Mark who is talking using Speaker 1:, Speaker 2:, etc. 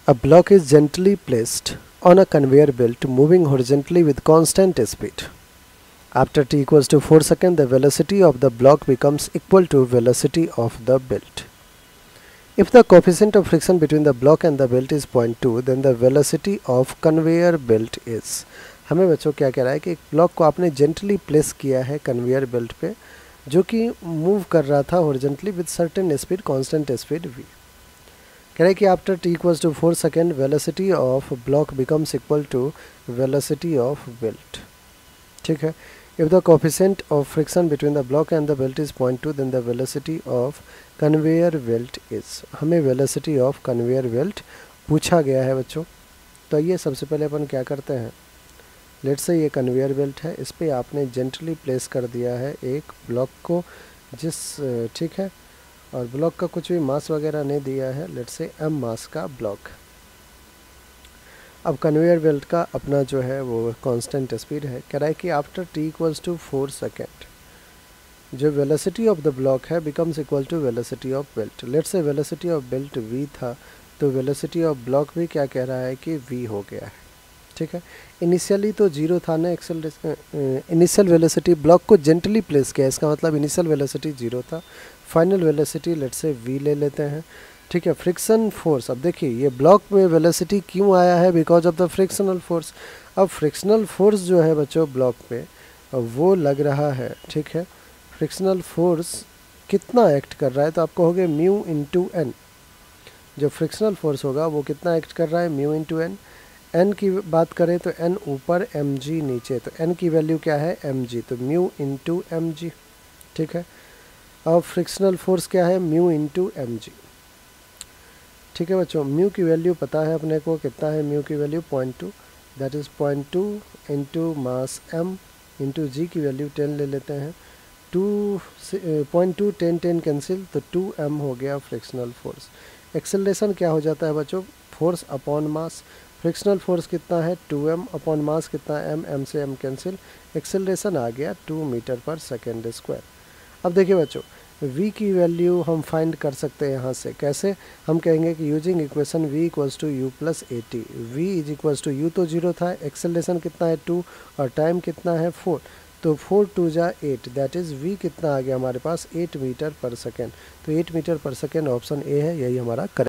Speaker 1: A block is gently placed on a conveyor belt moving horizontally with constant speed. After t equals to 4 seconds, the velocity of the block becomes equal to velocity of the belt. If the coefficient of friction between the block and the belt is 0.2, then the velocity of conveyor belt is. हमें बच्चों क्या कह रहा है कि एक block को आपने जेंटली प्लेस किया है कन्वेयर बेल्ट पे, जो कि मूव कर रहा था horizontally with certain speed, constant speed v. कह रहा है कि after t equals to 4 second velocity of block becomes equal to velocity of belt. ठीक है. If the coefficient of friction between the block and the belt is 0.2, then the velocity of conveyor belt is. हमें velocity of conveyor belt पूछा गया है बच्चों. तो ये सबसे पहले अपन क्या करते हैं, लेट्स से ये कन्वेयर बेल्ट है, इस पे आपने जेंटली प्लेस कर दिया है एक ब्लॉक को, ठीक है, और ब्लॉक का कुछ भी मास वगैरह नहीं दिया है, लेट्स से m मास का ब्लॉक. अब कन्वेयर बेल्ट का अपना जो है वो कांस्टेंट स्पीड है. कह रहा है कि after t equals to 4 second जो वेलोसिटी ऑफ द ब्लॉक है becomes equal to velocity of belt. Let's say velocity of belt v था, तो वेलोसिटी ऑफ ब्लॉक भी क्या कह रहा है कि v हो गया है. ठीक है. इनिशियली तो जीरो था ना, इनिशियल वेलोसिटी ब्लॉक को जेंटली प्लेस किया, इसका मतलब इनिशियल वेलोसिटी जीरो था. Final velocity let's say v ले लेते हैं. ठीक है. फ्रिक्शन फोर्स, अब देखिए ये ब्लॉक में वेलोसिटी क्यों आया है, because of the frictional force. अब फ्रिक्शनल फोर्स जो है बच्चों ब्लॉक पे वो लग रहा है. ठीक है. फ्रिक्शनल फोर्स कितना एक्ट कर रहा है, तो आप कहोगे म्यू इंटू एन. जो फ्रिक्शनल फोर्स होगा वो कितना एक्ट कर रहा है, म्यू इंटू एन. एन की बात करें तो एन ऊपर एम जी नीचे, तो एन की वैल्यू क्या है, एम जी, तो म्यू इंटू एम जी. ठीक है. अब फ्रिक्शनल फोर्स क्या है, म्यू इंटू एम जी. ठीक है बच्चों. म्यू की वैल्यू पता है अपने को, कितना है म्यू की value, 0.2, that is 0.2 into mass M into G की वैल्यू 10 ले लेते हैं. 0.2 10 कैंसिल, तो 2m हो गया फ्रिक्शनल फोर्स. एक्सेलरेशन क्या हो जाता है बच्चों, force upon mass. Frictional force कितना है, 2m अपॉन मास कितना है, m से m कैंसिल, एक्सेलरेशन आ गया 2 मीटर पर सेकेंड स्क्वायर. अब देखिए बच्चों, v की वैल्यू हम फाइंड कर सकते हैं यहाँ से. कैसे, हम कहेंगे कि using equation v equals to u plus a t. v is equals to u तो जीरो था, एक्सेलरेशन कितना है 2 और टाइम कितना है 4, तो 4 2 जा 8, दैट इज़ v कितना आ गया हमारे पास, 8 मीटर पर सेकेंड. तो 8 मीटर पर सेकेंड ऑप्शन ए है, यही हमारा करेक्ट.